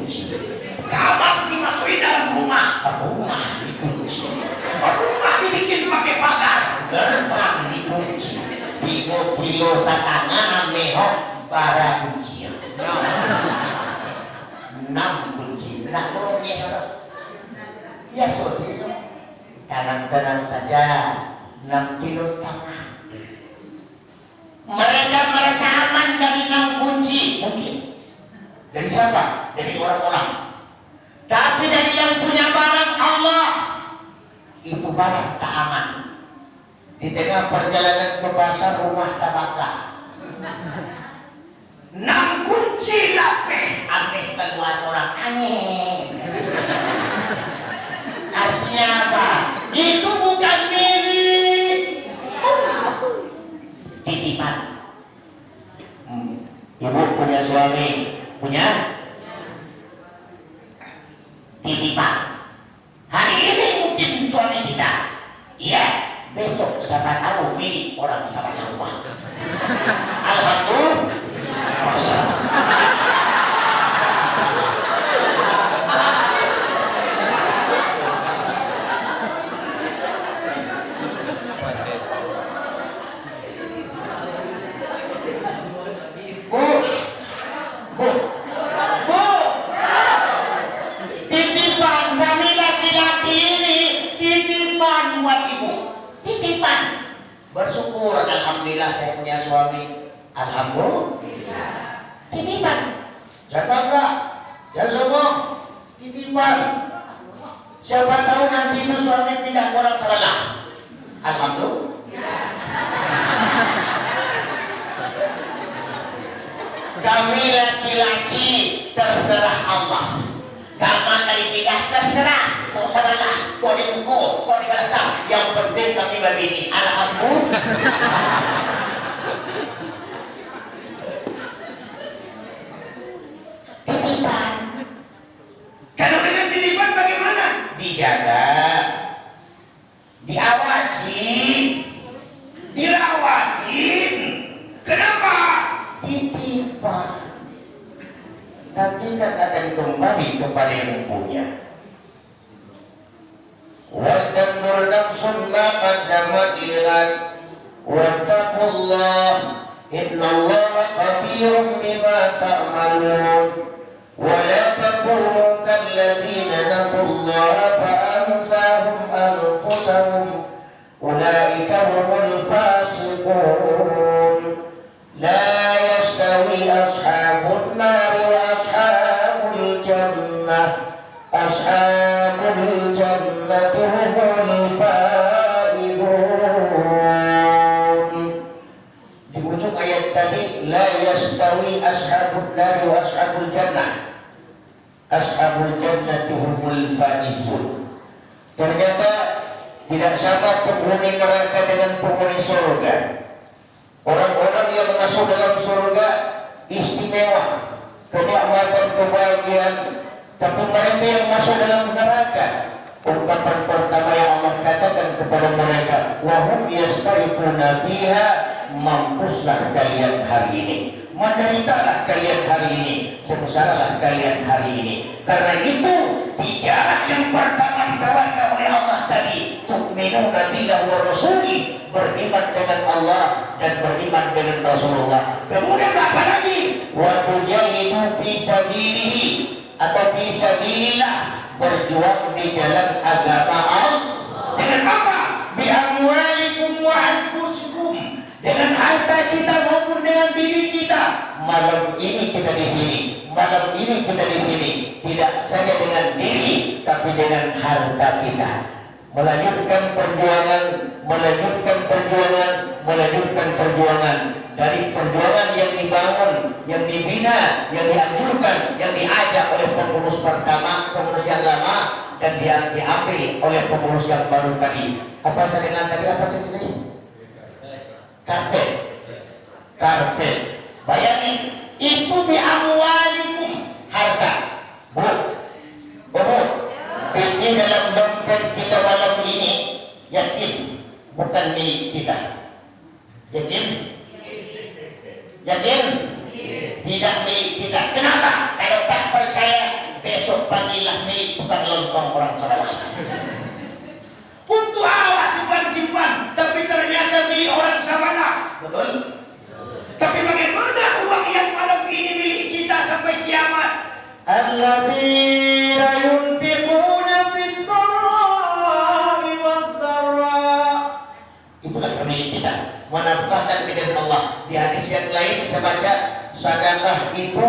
dikunci, kamar dimasukin dalam rumah dikunci, rumah dibikin pakai pagar, gerbang dikunci, kilo satana mehok bara kuncian, 6 kunci, nak turunnya ya sosial itu, tenang saja, 6,5 kilo. Mereka merasa aman dari 6 kunci, mungkin. Dari siapa? Dari orang-orang. Tapi dari yang punya barang Allah, itu barang tak aman. Di tengah perjalanan ke pasar, rumah tabaka. 6 kunci lapeh, aneh keluar seorang aneh. Artinya apa? Itu bukan milik, titipan. Ibu punya suami, punya titipan. Hari ini mungkin suami kita, iya, besok siapa tahu milik orang sama rumah. Alhamdulillah. Masya Allah. Bersyukur, alhamdulillah saya punya suami. Alhamdulillah. Titipan. Jangan bangga, jangan sombong. Titipan. Siapa tahu nanti itu suami pindah ke orang salah. Alhamdulillah. Kami laki-laki terserah Allah. Kamu dari pindah terserah. Kok salah, kok dipukul, kok dibelakang. Yang penting kami begini. Alhamdulillah. Titipan. Kalau dengan titipan bagaimana? Dijaga, diawasi, dirawatin. Kenapa? Titipan. Nanti kan akan kembali kepada yang punya. Wa tanzur nafsun ma qaddamat lighad wattaqullah innallaha khabirun bima ta'malun wa la takunu kalladzina nasallaha fa ansahum anfusahum ulaika humul fasiqun la yastawi ashabun nar wa ashabul jannah ashabul jannati humul faizun. Di ujung ayat tadi la yastawi ashabun nar wa ashabul jannah ashabul jannati humul faizun. Ternyata tidak sama penghuni neraka dengan penghuni surga. Orang-orang yang masuk dalam surga istimewa, kenikmatan, kebahagiaan. Tapi mereka yang masuk dalam neraka, ungkapan pertama yang Allah katakan kepada mereka, wahum yastariquna fiha, mampuslah kalian hari ini, menderitalah kalian hari ini, sengsaralah kalian hari ini. Karena itu tijarah yang pertama ditawarkan oleh Allah tadi, tu'minuna billahi wa rasuli, beriman dengan Allah dan beriman dengan Rasulullah. Kemudian apa lagi? Wa tujahidu fi sabilihi, atau fisabilillah, berjuang di jalan agama Allah. Dengan apa? Bi amwalikum wa anfusikum, dengan harta kita maupun dengan diri kita. Malam ini kita di sini, malam ini kita di sini, tidak saja dengan diri, tapi dengan harta kita. Melanjutkan perjuangan, melanjutkan perjuangan, melanjutkan perjuangan. Dari perjuangan yang dibangun, yang dibina, yang dianjurkan, yang diajak oleh pengurus pertama, pengurus yang lama, dan diambil oleh pengurus yang baru tadi. Apa saya dengar tadi? Apa tadi? Karpet. Karpet. Bayangin, itu bi amwalikum, harta. Bu, ini dalam dompet kita malam ini, yakin bukan milik kita. Yakin? Yakin? Tidak milik kita. Kenapa? Kalau tak percaya, fadilah milik tukang lontong orang salah. Untuk awak simpan-simpan, tapi ternyata milik orang sabana. Betul? Tapi bagaimana uang yang malam ini milik kita sampai kiamat? Alladzina yunfiquna fis-sarra'i wad-dharra. Itulah yang milik kita. Menafkahkan ke jalan Allah. Di hadis yang lain saya baca, sedekah itu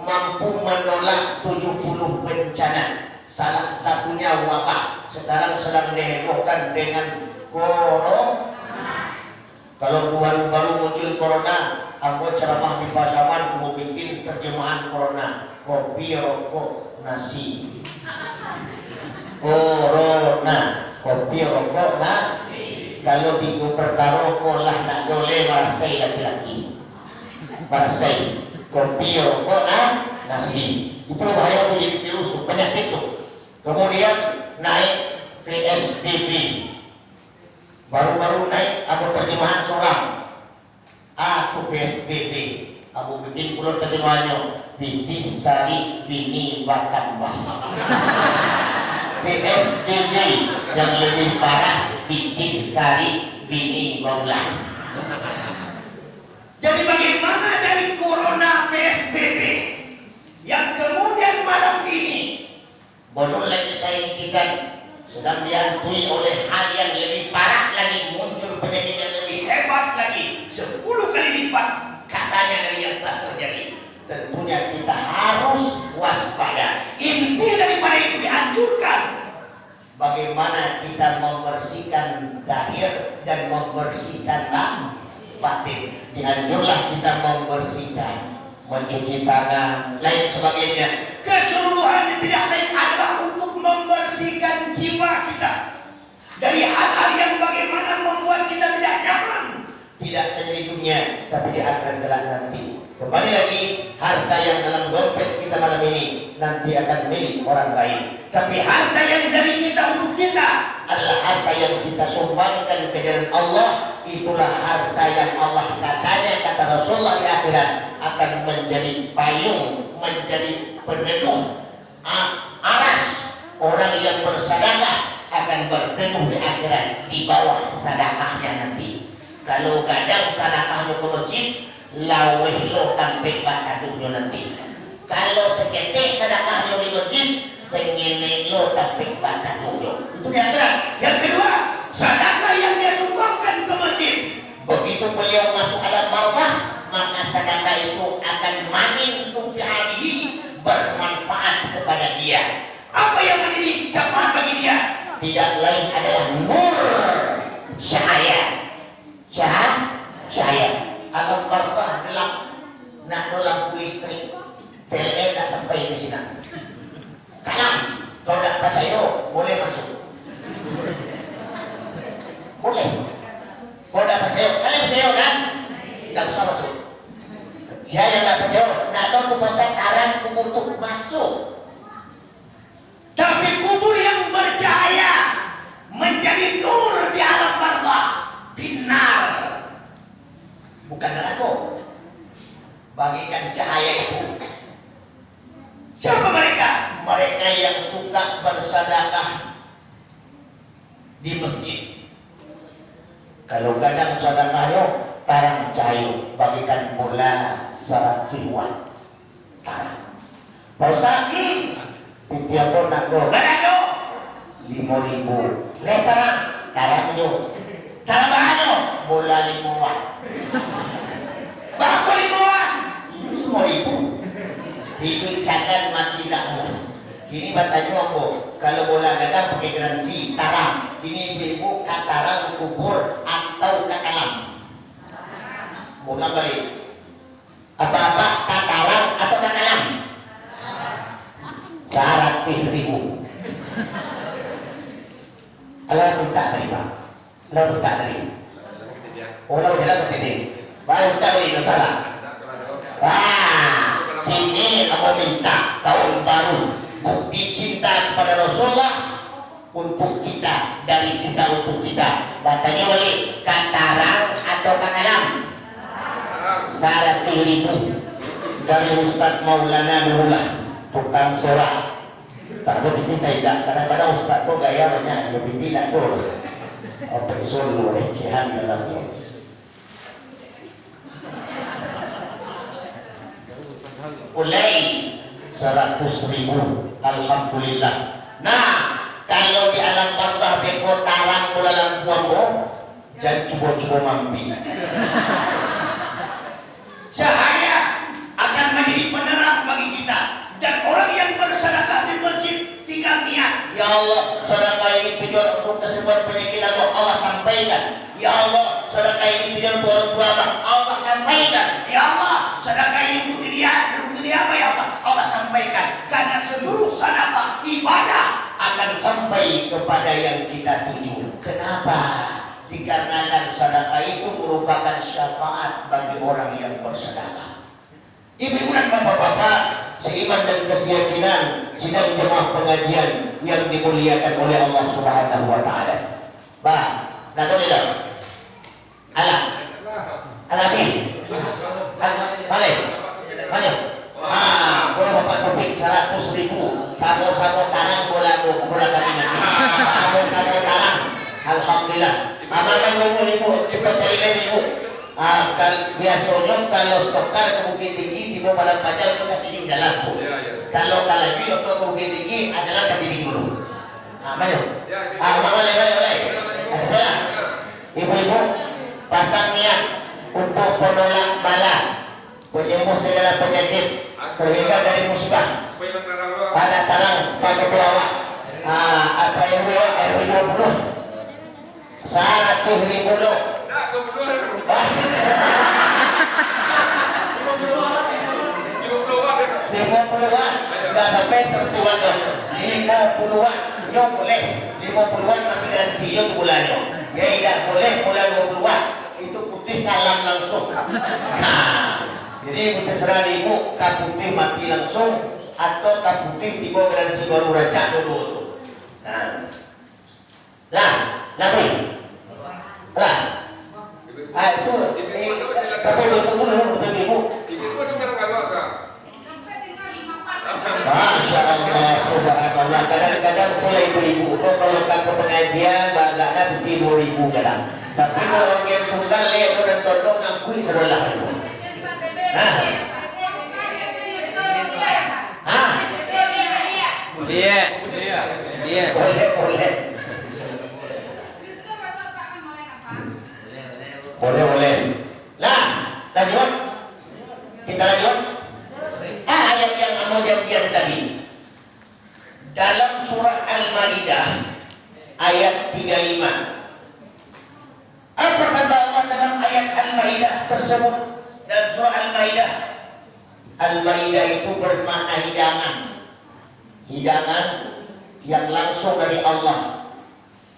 mampu menolak 70 bencana. Salah satunya wabah. Sekarang sedang dihebohkan dengan corona. Kalau baru muncul corona, aku ceramah di pasaman, mau bikin terjemahan corona. Kopi, rokok, nasi. Corona, kopi, rokok, nasi. Kalau tiga perkara olah nak boleh merasai laki-laki. Merasai. Kopi, rokok, nasi. Itu bahaya tuh jadi virus, penyakit tuh. Kemudian naik PSBB. Baru-baru naik aku terjemahan surah. Aku PSBB. Aku bikin pulau terjemahannya. Binti Sari Bini Batambah. PSBB yang lebih parah. Binti Sari Bini Baulah. Jadi bagaimana dari corona PSBB yang kemudian malam ini bodoh lagi saya kita sedang dihantui oleh hal yang lebih parah lagi, muncul penyakit yang lebih hebat lagi 10 kali lipat katanya dari yang telah terjadi. Tentunya kita harus waspada. Inti daripada itu dianjurkan bagaimana kita membersihkan zahir dan membersihkan batin. Dianjurlah kita membersihkan, mencuci tangan, lain sebagainya. Keseluruhannya tidak lain adalah untuk membersihkan jiwa kita dari hal-hal yang bagaimana membuat kita tidak nyaman, tidak saja di dunia tapi di akhirat kelak nanti. Kembali lagi, harta yang dalam dompet kita malam ini nanti akan milik orang lain. Tapi harta yang dari kita untuk kita adalah harta yang kita sumbangkan ke jalan Allah. Itulah harta yang Allah katanya, kata Rasulullah di akhirat akan menjadi payung, menjadi peneduh aras. Orang yang bersedekah akan berteduh di akhirat di bawah sedekahnya nanti. Kalau gadang sedekahnya ke masjid, laweh lo tampik bataduhnya nanti. Kalau seketik sedekahnya di masjid, sengene lo tampik bataduhnya. Itu di akhirat. Yang kedua, sedekah yang dia sumbangkan ke masjid, begitu beliau masuk alam barzah, maka sedekah itu akan manin tufi'alihi, bermanfaat kepada dia. Apa yang menjadi manfaat bagi dia? Tidak lain adalah nur, cahaya. Cahaya. Alam barzah gelap, nak lampu listrik, PLN tak sampai di sini. Kalam, kalau tak percaya boleh masuk. Boleh. Kalau tak percaya, kalian percaya kan? Tak usah masuk. Siapa yang tak percaya, nak tahu tu pasal karang kubur tu masuk. Tapi kubur yang bercahaya menjadi nur di alam barzah, binar, bukan neraka. Bagikan cahaya itu. Siapa mereka? Mereka yang suka bersedekah di masjid. Kalau kadang sedekahnya tarang cahayu, bagikan bola 100 watt. Tarang. Pak Ustaz, tiap pun nak go. Berapa? 5.000. Letarang, tarangnya. Tarang bahannya, bola 5 watt. Berapa 5 watt? 5.000. Hidup sadar mati tak semua. Kini batanya apa? Kalau bola gadang pakai garansi tarang. Kini ibu katarang kubur atau kakalam. Bola balik. Apa-apa katarang atau kakalam? 100.000. Allah minta terima. Allah minta terima. Allah jalan ke titik. Baru tak boleh masalah. Ini aku minta tahun baru bukti cinta kepada Rasulullah untuk kita, dari kita untuk kita. Batanya boleh katarang atau kakalam? 100.000 dari Ustadz Maulana Nurullah, tukang sorak. Tak boleh tidak. Kadang-kadang ustaz tu gaya banyak, dia tidak tu. Apa isul recehan dalamnya. Mulai 100.000, alhamdulillah. Nah, kalau di alam barzah beko tarang dalam puangmu, jangan cuba-cuba mampi. Cahaya akan menjadi penerang bagi kita. Dan orang yang bersedekah di masjid tinggal niat, ya Allah, sedekah ini tujuan untuk kesembuhan penyakit Allah sampaikan. Ya Allah, sedekah ini tujuan untuk orang tua Allah sampaikan. Ya Allah, sedekah ini untuk diri apa ya Allah sampaikan. Karena seluruh sedekah ibadah akan sampai kepada yang kita tuju. Kenapa? Dikarenakan sedekah itu merupakan syafaat bagi orang yang bersedekah. Ibu-ibu dan bapak-bapak seiman dan keyakinan sidang jemaah pengajian yang dimuliakan oleh Allah Subhanahu wa taala. Bah, nak tahu tidak? Alami. Balik. Balik. Kalau bapak topik 100.000 sama-sama tanam bola kami nanti. Sama-sama tanam. Alhamdulillah. Amalkan ibu, kita cari lagi ibu. Biasanya kalau stokar ke Bukit Tinggi tiba pada pajak itu ketiling jalan tuh. Kalau lagi itu ke Bukit Tinggi adalah ketiling dulu. Mana? Boleh. Ibu-ibu pasang niat untuk penolak bala, penyembuh segala penyakit, terhindar dari musibah. Pada tarang pada pelawak. Apa RW 20? 100.000 lo. 50-an nggak sampai 100-an dong. 50-an yo boleh, 50-an masih garansi yo sebulannya. Ya tidak boleh bulan 20-an itu putih kalam langsung. Jadi terserah ibu kak putih mati langsung atau kak putih tiba garansi baru raja dulu. Nah, lagi itu tapi ibu Masya Allah, subhanallah. Kadang-kadang pula ibu-ibu kalau ke pengajian bagaknya beti 2.000 kadang. Tapi kalau game tunggal lihat dan tondong ngakui serulah itu. Boleh. Lanjut. Kita lanjut. Ayat yang mau janjian tadi dalam surah Al-Maidah ayat 35. Apa kata Allah dalam ayat Al-Maidah tersebut? Dalam surah Al-Maidah, Al-Maidah itu bermakna hidangan yang langsung dari Allah.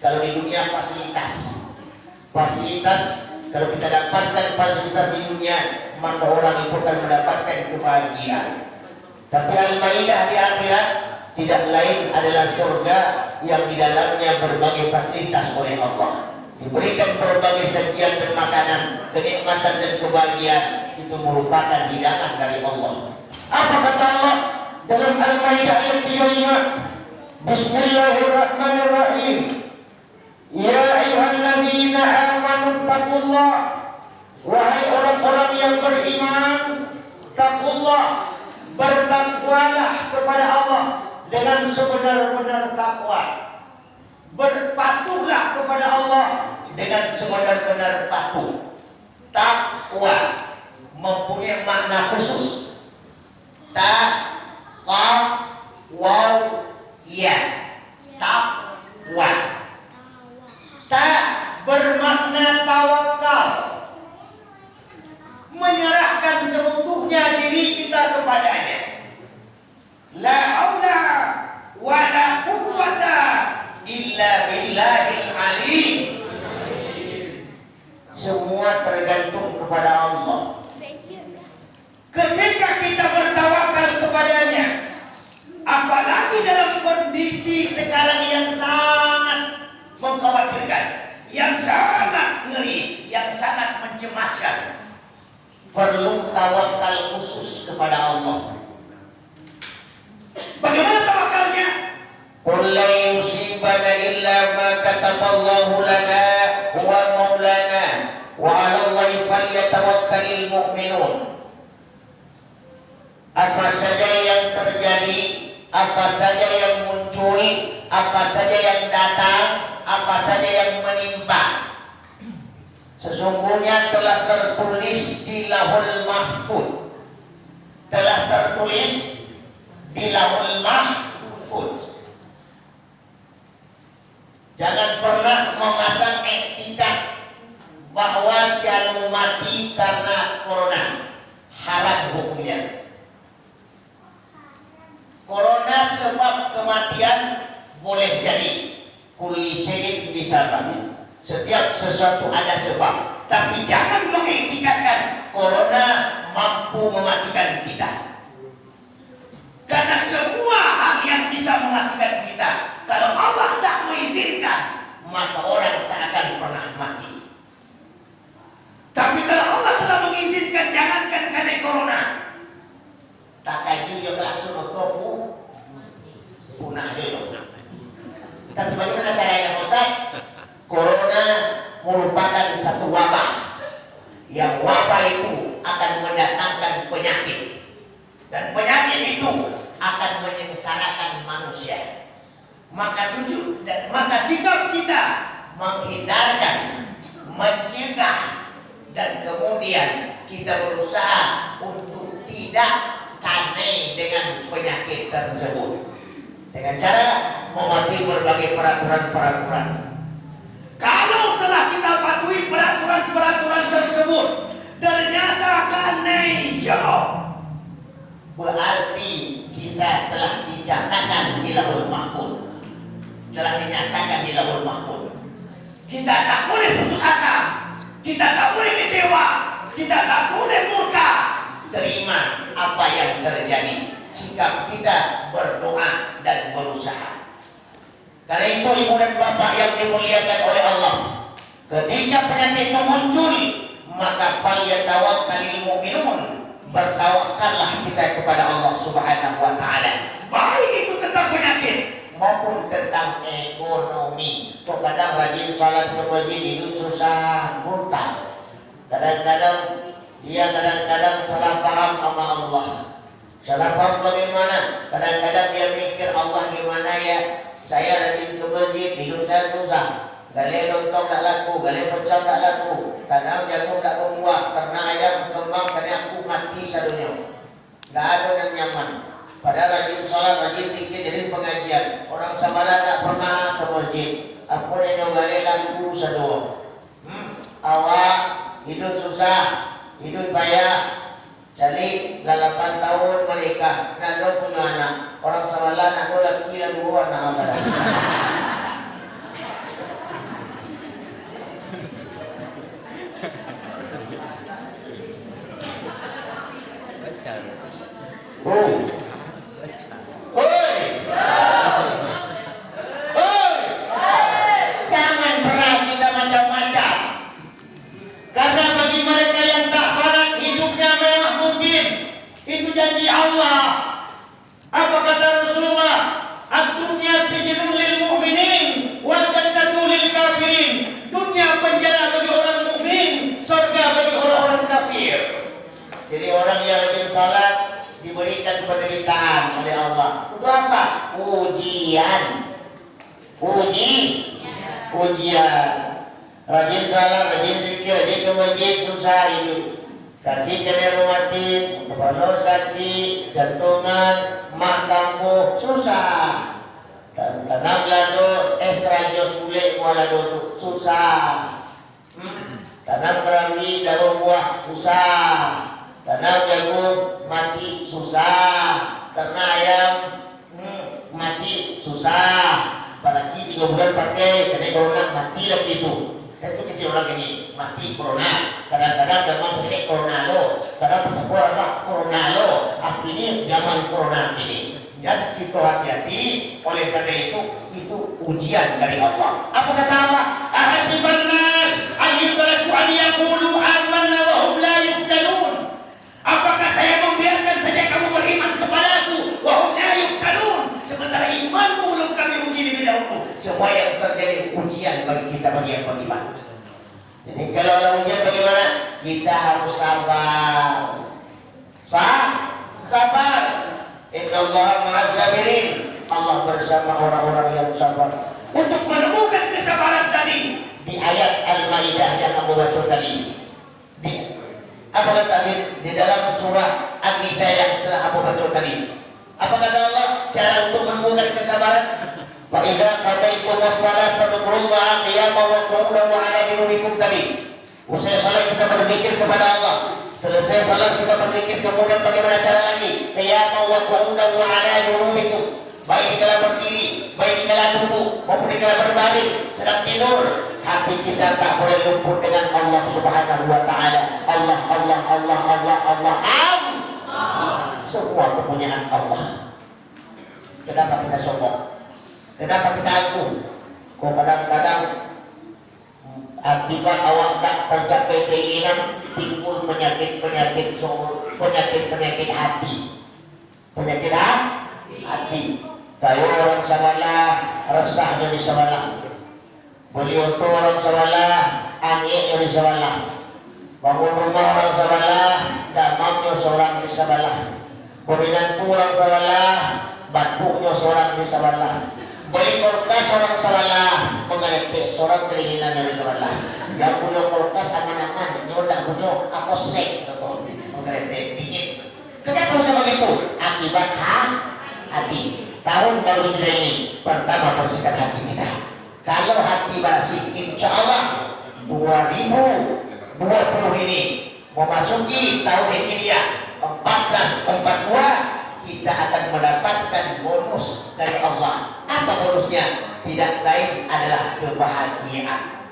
Kalau di dunia fasilitas kalau kita dapatkan fasilitas di dunia, maka orang itu akan mendapatkan kebahagiaan. Tapi Al-Maidah di akhirat tidak lain adalah surga yang di dalamnya berbagai fasilitas oleh Allah. Diberikan berbagai sajian dan makanan, kenikmatan dan kebahagiaan itu merupakan hidangan dari Allah. Apa kata Allah dalam Al-Maidah ayat 35? Bismillahirrahmanirrahim. Ya ayyuhalladzina amanu taqullah. Wahai orang-orang yang beriman, taqullah, bertakwalah kepada Allah dengan sebenar-benar takwa. Berpatuhlah kepada Allah dengan sebenar-benar patuh. Takwa mempunyai makna khusus. Ya, takwa. Bermakna tawakal, menyerahkan seutuhnya diri kita kepadanya. La haula wa la quwwata illa billahil alim. Semua tergantung kepada Allah. Ketika kita bertawakal kepadanya, apalagi dalam kondisi sekarang yang sangat mengkhawatirkan, yang sangat ngeri, yang sangat mencemaskan, perlu tawakal khusus kepada Allah. Bagaimana tawakalnya? mu'minun. Apa saja yang terjadi, apa saja yang muncul, apa saja yang datang, apa saja yang menimpa, sesungguhnya telah tertulis di Lauhul Mahfuz. Telah tertulis di Lauhul Mahfuz. Jangan pernah memasang etikat bahwa si anu mati karena corona, haram hukumnya. Corona sebab kematian boleh jadi, kulli syai'in bisababih. Setiap sesuatu ada sebab, tapi jangan mengetikatkan corona mampu mematikan kita. Karena semua hal yang bisa mematikan kita, kalau Allah tak mengizinkan, maka orang tak akan pernah mati. Tapi kalau Allah telah mengizinkan, jangankan karena corona, tak kaju juga langsung otopu punah dulu. Tapi bagaimana caranya Ustaz? Corona merupakan satu wabah, yang wabah itu akan mendatangkan penyakit, dan penyakit itu akan menyengsarakan manusia. Maka sikap kita menghindarkan, mencegah, dan kemudian kita berusaha untuk tidak kanai dengan penyakit tersebut dengan cara mematuhi berbagai peraturan-peraturan. Kalau telah kita patuhi peraturan-peraturan tersebut, ternyata kanai jauh, berarti kita telah dinyatakan di Lauhul Mahfuz. Telah dinyatakan di Lauhul Mahfuz. Kita tak boleh putus asa, kita tak boleh kecewa, kita tak boleh murka. Terima apa yang terjadi, sikap kita berdoa dan berusaha. Karena itu ibu dan bapak yang dimuliakan oleh Allah, ketika penyakit itu muncul, maka falyatawakkalul mu'minun, bertawakallah kita kepada Allah Subhanahu wa taala. Baik itu tentang penyakit maupun tentang ekonomi. Kadang rajin salat ke masjid, hidup susah, murtad. Kadang-kadang dia salah paham sama Allah. Salah paham bagaimana? Kadang-kadang dia mikir Allah gimana ya? Saya rajin ke masjid, hidup saya susah. Gale lontong tak laku, gale pecel tak laku, tanam jagung tak berbuah, ternak ayam kembang karena aku mati sadunya. Gak ada yang nyaman. Padahal rajin sholat, rajin zikir, jadi pengajian. Orang sabala tak pernah ke masjid. Apa yang gale laku sadunya. Awak hidup susah, hidup payah. Jadi 8 tahun menikah, nado punya anak. Orang sabala nado laki dan dua anak apa lagi. Jangan pernah kita macam-macam. Karena bagi mereka yang tak salat, hidupnya mewah mungkin. Itu janji Allah. Apa kata Rasulullah? Ad-dunya sijnun lil mu'minin wal jannatu lil kafirin. Dunia penjara bagi orang mukmin, surga bagi orang-orang kafir. Jadi orang yang rajin salat diberikan penderitaan oleh Allah. Untuk apa? Ujian. Ujian. Rajin salat, rajin zikir, rajin ke masjid, susah hidup. Kaki kena reumatik, kepala sakit, jantungan, mak kambuh, susah. Tanam lado, estradios kulit buah lado, susah. Tanam kerambi, daun buah, susah. Tanam jagung, mati, susah. Ternak ayam, mati, susah. Apalagi 3 bulan pakai, kena corona, mati lagi itu. Itu kecil orang ini, mati corona. Kadang-kadang zaman segini corona lo, kadang tersebut ada corona lo. Akhirnya zaman corona ini. Jadi kita hati-hati. Oleh karena itu ujian dari Allah. Apa kata Allah? Ahasiban nas ayyutraku an yaqulu amanna wa hum la yuftanun. Apakah saya membiarkan saja kamu beriman kepadaku wa hum la yuftanun, sementara imanmu belum kami uji lebih dahulu. Semua yang terjadi ujian bagi kita, bagi yang beriman. Jadi kalau ada ujian bagaimana? kita harus sabar. Sabar. Innallaha ma'as sabirin. Allah bersama orang-orang yang sabar. Untuk menemukan kesabaran tadi di ayat Al-Maidah yang kamu baca tadi. Apa kata di dalam surah An-Nisa yang telah aku baca tadi? Apa kata Allah cara untuk menemukan kesabaran? Fa idza qadaytumus salata fadhkurullaha qiyaman wa qu'udan wa 'ala junubikum tadi. Usai salat kita berzikir kepada Allah. Selesai salat kita berzikir, kemudian bagaimana cara lagi? Qiyaman wa qu'udan wa 'ala junubikum. Baik dikala berdiri, baik dikala duduk, maupun dikala berbaring, sedang tidur, hati kita tak boleh luput dengan Allah Subhanahu wa Ta'ala. Allah. Semua kepunyaan Allah. Kenapa kita sombong? Kenapa kita aku? Kok kadang-kadang akibat awak tak tercapai keinginan, timbul penyakit hati. Penyakit hati. Kayu orang sawalah, resah jadi sawalah. Beliau tu orang sawalah, angin jadi sawalah. Bangun rumah orang sawalah, damamnya seorang di sawalah. Berinan tu orang sawalah, batunya seorang di sawalah. Beli kulkas orang sawalah, mengerti seorang keinginan dari sawalah. Yang punya kulkas aman-aman, nyodak punya aku snack, mengerti dingin. Kenapa bisa begitu? Akibat hati. Tahun baru kita ini pertama bersihkan hati kita. Kalau hati bersih, insya Allah 2020 ini memasuki tahun Hijriah 1442 kita akan mendapatkan bonus dari Allah. Apa bonusnya? Tidak lain adalah kebahagiaan.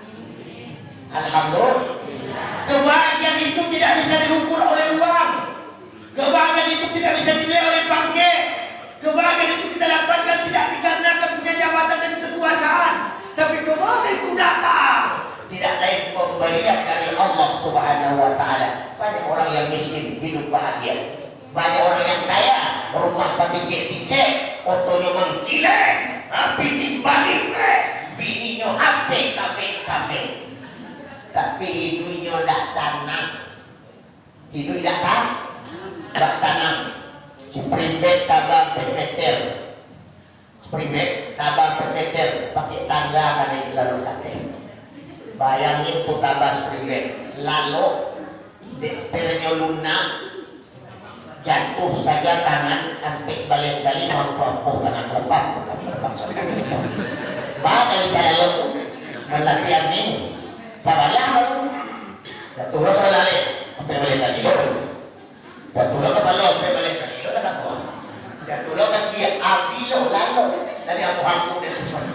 Alhamdulillah. Kebahagiaan itu tidak bisa diukur oleh uang. Kebahagiaan itu tidak bisa dinilai oleh bangke. Kebahagiaan itu kita dapatkan tidak dikarenakan punya jabatan dan kekuasaan, tapi kebahagiaan itu datang tidak lain pemberian dari Allah Subhanahu wa Ta'ala. Banyak orang yang miskin hidup bahagia, banyak orang yang kaya rumah tinggi-tinggi, otonya mengkileng, tapi dibalik bininya ape kame, tapi hidupnya tak tanam, tak tanam. Sprimbet tabang per meter, pakai tangga kan lalu kate. Bayangin tu tabah sprimbet, lalu pernya lunak, jatuh saja tangan, sampai balik kali mau tangan lepas. Bahkan saya lalu tu melatihan ni, sabarlah, jatuh salah le, sampai balik kali jatuh kepala sampai balik kali. Dan dulu kan dia abilo lalu dari amu-amu dan sesuatu.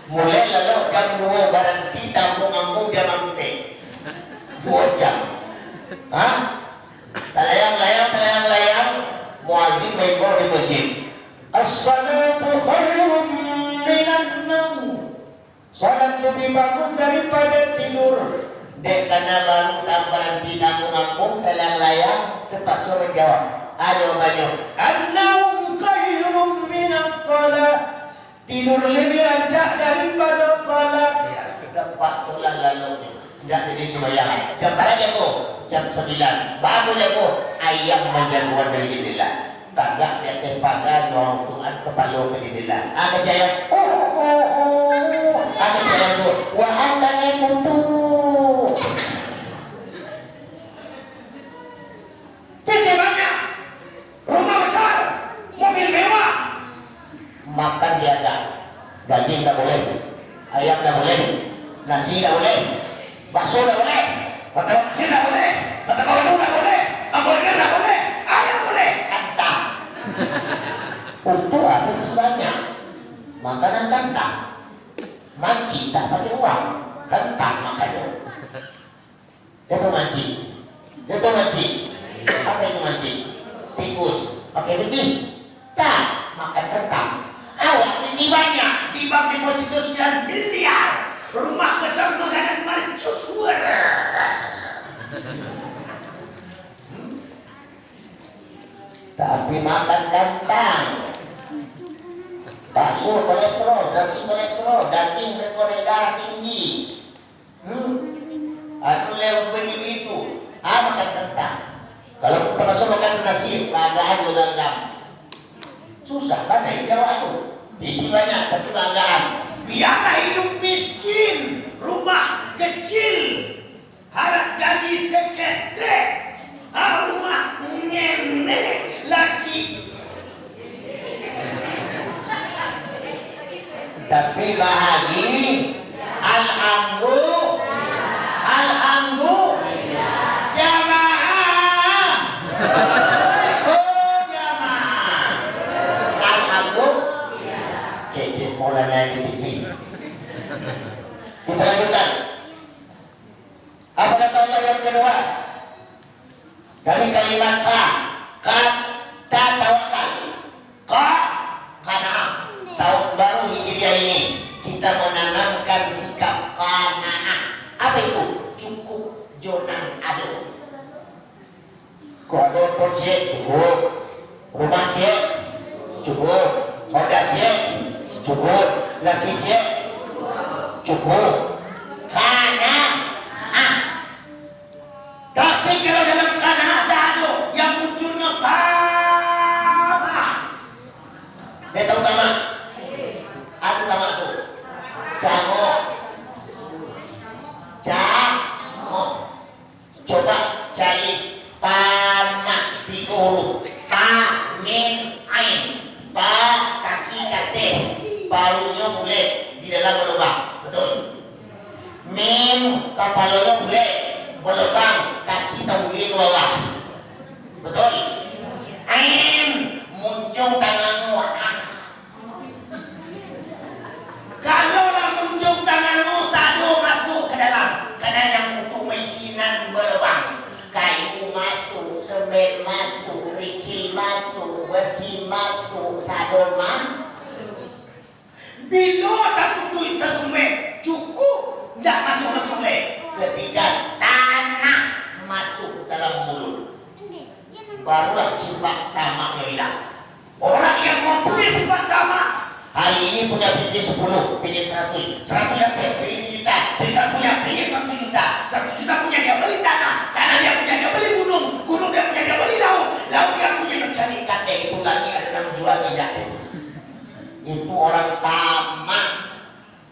Mulai lalu jam 2 garanti tampung-ampung dia mampu 2 jam. Talayang-layang muadzin mengko di masjid. As-salatu khairun minan naum. Salat lebih bagus daripada tidur. Dek karena baru tak berhenti tampung-ampung talayang-layang terpaksa menjawab. Ayo banyak. An-naum khairun minas salat. Tidur lebih rancak daripada salat. Ya, tepat solat lalu. Tidak jadi sembahyang. Jam berapa aku? Jam 9. Baru aku ayam menjamuan dari jendela. Tagak dia tempaga nyong Tuhan kepala ke jendela. Aku caya. Aku caya tu. Wah anda ni butuh. PT banyak. Rumah besar, mobil mewah, makan diada, daging tak boleh, ayam tak boleh, nasi tak boleh, bakso tak boleh, batang mesin tak boleh, batang kawan tak boleh, hamburger tak boleh, ayam boleh, kentang. Untuk apa banyak makanan kentang, manci tak pakai uang, kentang makannya. Itu manci, apa itu manci? Tikus pakai peti tak makan kentang. Awak ini banyak di bank deposito 9 miliar, rumah besar makanan mercusuar. Tapi makan kentang, bakso kolesterol, nasi kolesterol, daging berdarah tinggi. Aduh lewat begini itu, makan kentang. Kalau termasuk makan nasi, banggaan udang-udang. Susah kan naik Jawa tuh. Ini banyak keterangan. Biarlah hidup miskin, rumah kecil, harap gaji sekete, rumah nenek lagi. Tapi bahagia, alhamdulillah, jamaah, oh jamaah, alhamdulillah, kece polanya di TV. Kita lanjutkan. Apa kata Allah yang kedua? Dari kalimat ka tawakal, karena tahun baru Hijriah ini kita menanamkan sikap qanaah. Apa itu? Cukup jonan ado. Kok ada proyek cukup, rumah cek cukup, modal cek cukup, laki cek cukup. Tapi kalau dalam qanaah ado yang munculnya tamak. Dia tahu tamak? Aku tamak tu. Jamok. Coba cari tamak 3 huruf. Ta, min, ain. Ta, kaki, kate. Parunya bulat di dalam berlubang. Betul. Min, kepalanya bulat berlubang, kaki tangguli ke bawah. Betul. Ain, muncung tanganmu. Kalau muncung tanganmu, sado masuk ke dalam. Karena yang untuk meisinan berlubang. Kayu masuk, semen masuk, kerikil masuk, besi masuk, sado masuk. Bila tak tutup tersumai, cukup tidak masuk-masuk lagi. Ketika tanah masuk dalam mulut, barulah sifat tamaknya hilang. Orang yang mempunyai sifat tamak hari ini punya pinjam 10, pinjam 100, 100 dapat, pinjam sejuta, sejuta punya, pinjam 1 juta, 1 juta punya dia beli tanah, tanah dia punya dia beli gunung, gunung dia punya dia beli laut, laut dia punya mencari ikan. Itu lagi ada nama jual tidak itu. Itu orang tamak.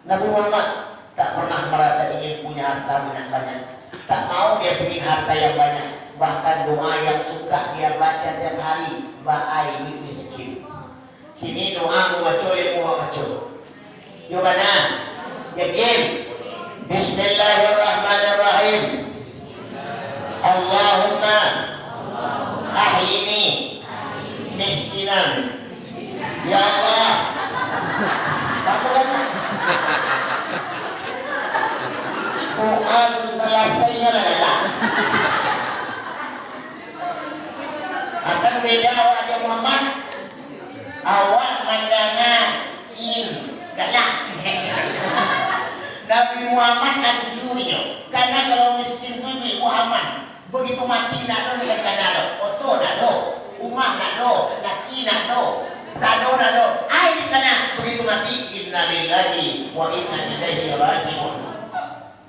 Nabi Muhammad tak pernah merasa ingin punya harta banyak-banyak. Tak mau dia ingin harta yang banyak. Bahkan doa yang suka dia baca tiap hari, ba'ai miskin. Kini doa muwaco yang muwaco. Yobana, yakin. Bismillahirrahmanirrahim. Allahumma ahlini miskinan. Ya Allah. Quran selesainya adalah akan beda wajah Muhammad awak mandana galak. Nabi Muhammad kan tujuhnya karena kalau miskin tujuh Muhammad begitu mati nak do dengan kanado oto nak do umah nak do laki nak do sado nak do ai kana begitu mati innalillahi wa inna ilaihi rajiun.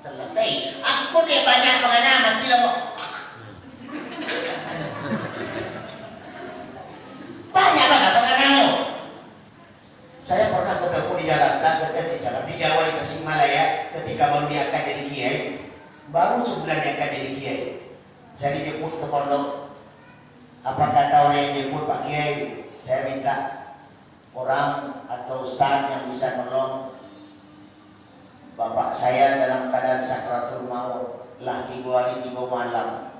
Selesai. Aku dia banyak mengenal mati lah. Banyak banget mengenal. Saya pernah ketemu di Jakarta, di Jawa di Tasikmalaya ketika baru diangkat jadi kiai. Baru sebulan diangkat jadi kiai. Saya dijemput ke pondok. Apa kata orang yang jemput Pak Kiai? Saya minta orang atau ustaz yang bisa nolong bapak saya dalam keadaan sakratul maut, lah 3 hari 3 malam,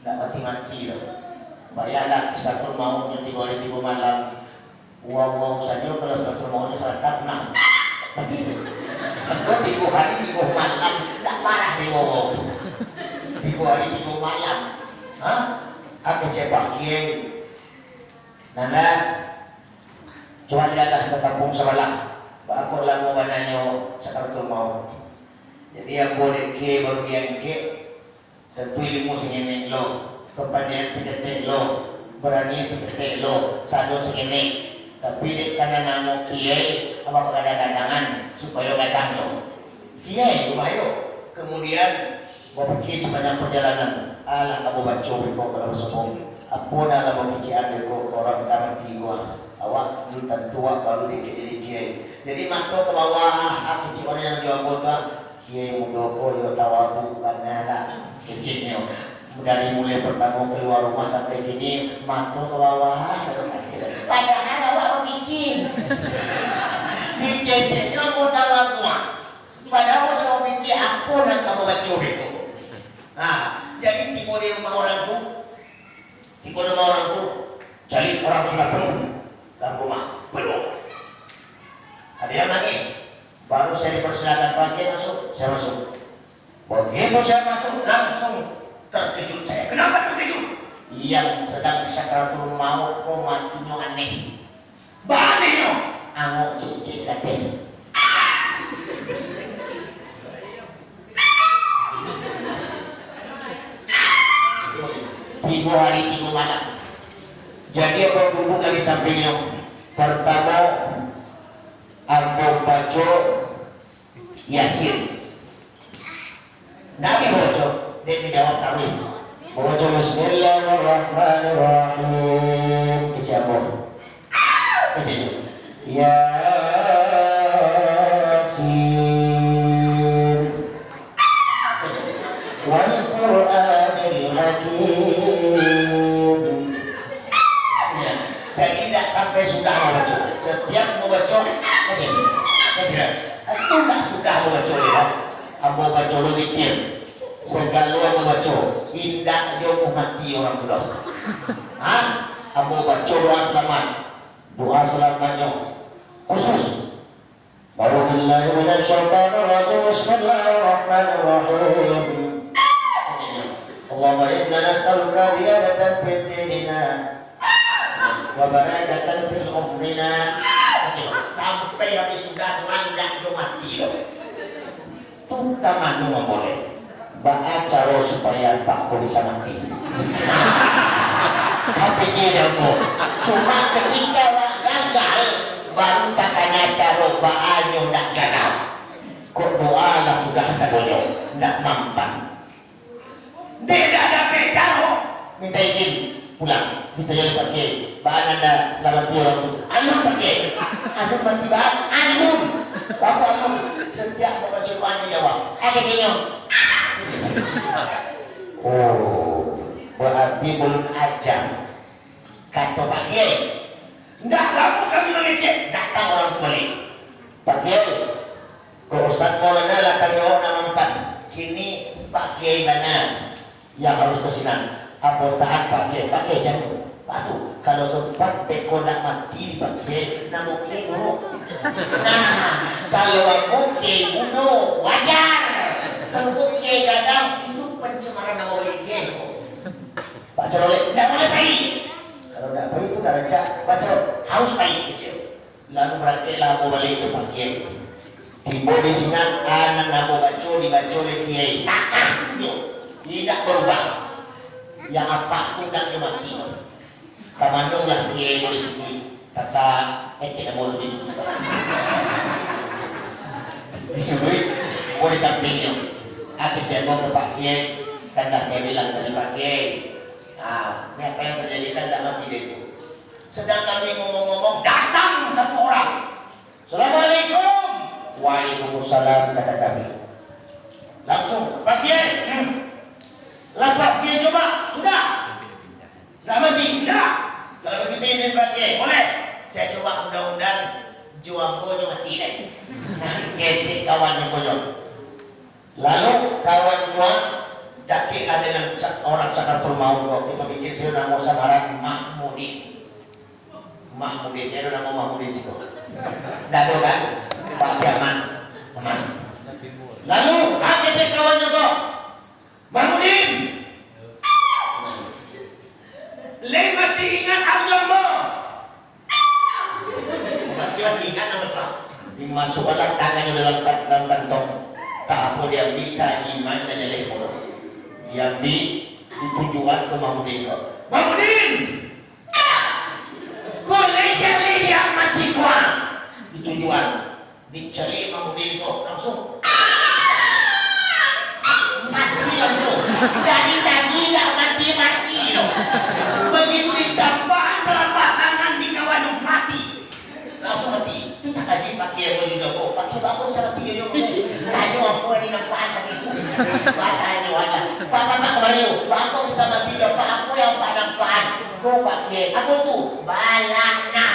tidak mati-mati loh. Bayangkan sakratul mautnya 3 hari 3 malam. Wow saja kalau sakratul mautnya salah takna. Begitu. 3 hari 3 malam, tidak parah nih wow. 3 hari 3 malam. Hah? Aku cepak kiai. Nana, coba lihatlah ke kampung sebelah. Aku lah mau bananya sakratul maut. Jadi yang boleh ke baru yang ke tentu ilmu segini lo, kepandian seketik lo, berani seketik lo, sado segini. Tapi dek karena namo kiai apa kadang-kadangan supaya kadang lo. Kiai lumayo. Kemudian Mau pergi sepanjang perjalanan, alah kamu baca ko kalau semua. Apa nak lama kecian ko orang tamat tiga. Awak dulu tua baru dikecil kiai. Jadi makto ke bawah, aku kecil orang yang jual kota. Kiai mudoko yo tawabu karena lah kecilnya. Dari mulai pertama keluar rumah sampai gini, makto ke bawah. Padahal awak bikin. Dikecilnya mau tawabu. Padahal saya pikir aku nak kamu baca itu. Nah, jadi tiba di rumah orang tu, cari orang sudah penuh dalam rumah, penuh. Ada yang nangis, baru saya dipersilakan pagi masuk, saya masuk. Begitu saya masuk langsung terkejut saya. Kenapa terkejut? Yang sedang sakaratul maut kok matinya aneh. Banenya, angok cek katanya. 3 hari 3 malam. Jadi apa dulu dari sampingnya? Pertama Ambo baca Yasin. Nabi baca, dia dijawab tawil. Baca Bismillahirrahmanirrahim. Kecabur. Kecabur. Yasin. Wal Qur'anil Hakim. Sampai sudah membaca, setiap membaca aja, aku tak suka membaca dia. Aku baca lu dikir, segala membaca, indah dia mau mati orang tua. Aku baca doa selamatnya khusus. A'udzubillahi minasyaitonirrajim. Bismillahirrahmanirrahim. Allahumma inna nas'aluka ziyadatan fid dinina wa barakatan fil umrina. Sampai yang sudah melanggar mati loh. Tungkaman nggak boleh. Baca supaya Pak Ko bisa mati. Tapi dia mau. Cuma ketika gagal baru takanya cara baanyo ndak gagal. Kok doa lah sudah sadonya ndak mampan. Tidak ada pecaro. Minta izin pulang. Minta jadi pakai. Bahan anda lama orang itu. Anum pakai. Anum mati bahan. Anum. Bapak anum. Setiap membaca Quran jawab. Ada gini. Oh. Berarti belum ajam. Kata Pak Kiai. Tidak lama kami mengecek. Datang orang tua ini. Pak Kiai. Ke Ustaz Maulana lah kami orang nampak. Kini Pak Kiai mana yang harus kesinan. Apa tahan Pak Kiai. Pak Kiai jangan. Batu, kalau sempat peko nak mati pakai nama Kiai dulu. Nah, kalau aku Kiai bunuh wajar. Kalau Kiai gadang itu pencemaran nama Kiai. Pak Cerolek, tidak boleh baik. Kalau tidak baik itu tak raja. Pak Cerolek harus baik kecil. Lalu prakteklah aku balik ke Pak Kiai. Tiba di sini anak nama baca dibaca oleh Kiai. Takah itu tidak berubah. Yang apa pun tak mati. Kamanung lah Kiai boleh suci. Kata tidak boleh disuci. Disuci boleh sampingnya. Aku cekok ke Pak Kiai. Kata saya bilang tadi Pak Kiai. Nah, ini apa yang terjadi kan tak mati dia itu. Sedang kami ngomong-ngomong datang satu orang. Assalamualaikum. Waalaikumsalam kata kami. Langsung Pak Kiai. Lah Pak Kiai coba sudah. Tak mati? Tidak. Kalau begitu izin Pak Kiai, boleh. Saya coba mudah-mudahan juambonya mati deh. Kecik kawannya bojong. Lalu kawan gua dakiklah dengan orang sakaratul maut. Kita bikin sih nama samaran Mahmudin. Mahmudin, dia nama Mahmudin situ. Dado kan? Pak Jaman, teman. Lalu kecik kawannya kok. Mahmudin. Le masih ingat Abu Jambo? Masih ingat nama Pak? Dimasukkan tangannya dalam kantong. Tak apa dia minta iman dan nyaleh bodoh. Dia ditujukan ke Mahmudin. Mahmudin! Kau le yang masih kuat. Ditujukan. Dicari Mahmudin kok langsung. Mati langsung. Dari tadi gak mati-mati loh. Begitu ditambah telapak tangan di kawan mati. Langsung mati. Kita kaji pakai yang bagi Joko. Pakai bangun sama tiga Joko. Tanya aku yang dinampak itu. Batanya wala. Pak kemarin yuk. Aku bisa mati Joko. Aku yang padam-padam. Kau pakai. Aku tuh balana.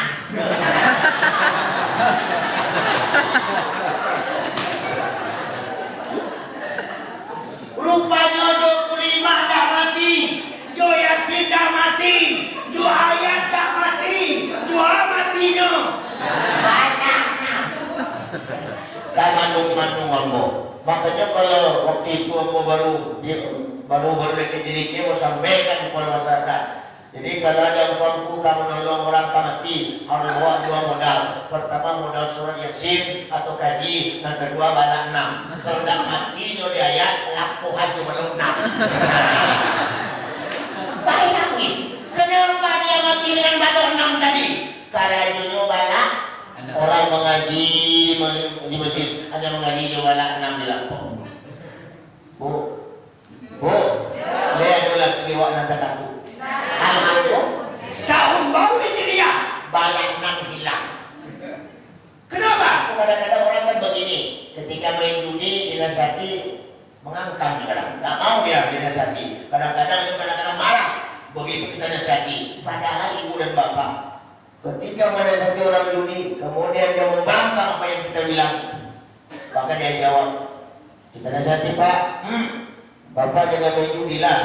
Rupanya 25 dah mati, Jo Yasin dah mati, Jo Hayat dah mati, Jo matinya. Banyaknya. Dan manung-manung ambo. Makanya kalau waktu itu ambo baru dikit-dikit mau sampaikan kepada masyarakat. Jadi kalau ada uangku kamu nolong orang mati, harus bawa dua modal. Pertama modal surat Yasin atau kaji, dan kedua balak 6. Kalau tidak mati nyori ayat, lapuhan cuma 6. Bayangin, kenapa dia mati dengan balak 6 tadi? Kalau nyonya balak, orang mengaji di masjid hanya mengaji balak 6 di lampung. Bu, lihat dulu kiwak nanti takut. Tahun baru Hijriah balak 6 hilang. Kenapa? Kadang-kadang orang kan begini, ketika main judi dinasihati mengangkang kadang, tidak mau dia dinasihati. Kadang-kadang marah begitu kita nasihati. Padahal ibu dan bapak ketika menasihati orang judi, kemudian dia membangkang apa yang kita bilang, maka dia jawab, kita nasihati Pak, bapak jangan main judi lah.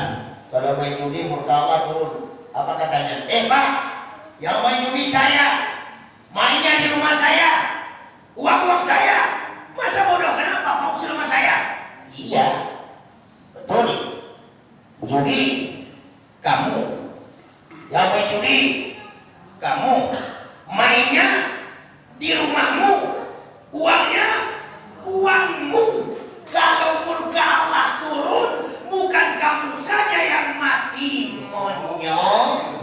Kalau main judi murka Allah turun. Apa katanya? Pak, yang main judi saya, mainnya di rumah saya, uang saya. Masa bodoh kenapa mau ke rumah saya? Iya, betul. Judi kamu, yang main judi kamu, mainnya di rumahmu, uangnya uangmu. Kalau murka Allah turun, bukan kamu saja yang mati, monyong.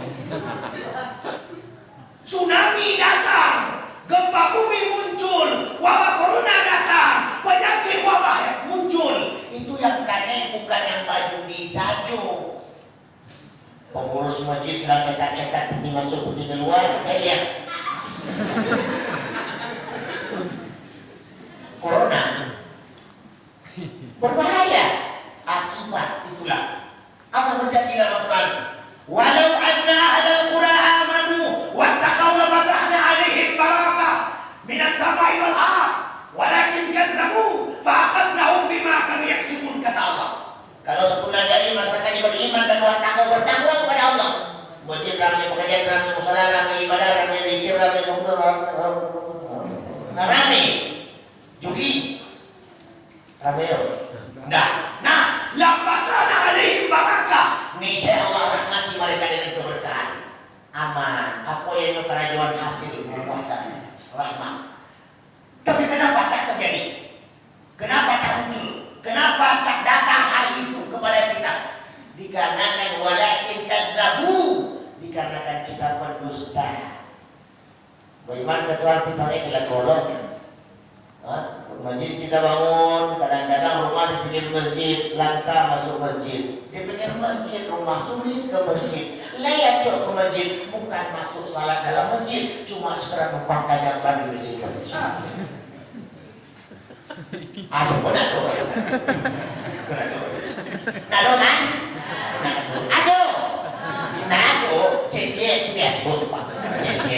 Tsunami datang, gempa bumi muncul, wabah corona datang, penyakit wabah muncul. Itu yang kane, bukan yang baju di saju. Pengurus masjid sedang cekat-cekat peti masuk peti keluar, kita lihat. Corona berbahaya. Akibat itulah apa berjanji dalam Al-Quran, walau anna ahlal qura amanu wattaqaw la fatahna alaihim barakah minas samai wal ard walakin kadzabu fa akhadnahum bima kanu yaksibun, kata Allah. Kalau sebulan dari masyarakat yang beriman dan bertakwa kepada Allah, masjid ramai, pengajian ramai, musala ramai, ibadah ramai, zikir ramai, ramai, judi ramai. Nah, lafatana alaihim barakah. Niscaya Allah rahmati mereka dengan keberkahan. Aman. Apa yang kerajuan hasil memuaskan rahmat. Tapi kenapa tak terjadi? Kenapa tak muncul? Kenapa tak datang hal itu kepada kita? Dikarenakan walakin kadzabu, dikarenakan kita berdusta. Bagaimana ketuaan kita jelas golong? Masjid kita bangun, kadang-kadang rumah di pinggir masjid, langka masuk masjid. Di pinggir masjid, rumah sulit ke masjid. Layak ke masjid, bukan masuk salat dalam masjid, cuma sekedar numpang kajaban di masjid. Asal benar tuh. Nado kan? Aduh, nado, cece biasa pak, cece.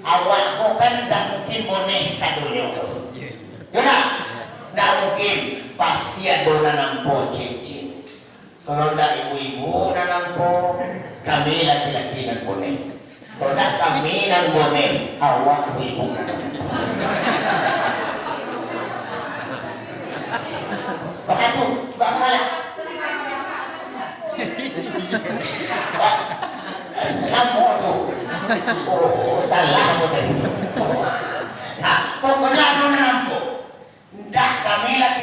Awak kok kan tak mungkin boneh sadulnya. Yaudah, tidak mungkin, pasti ada nanampo cincin. Kalau tidak ibu-ibu nanampo, kami laki-laki dan bonek. Kalau tidak kami dan bonek, awak ibu nanampo. Begitu, Bang Malak. Kamu tuh, oh salah kamu tadi.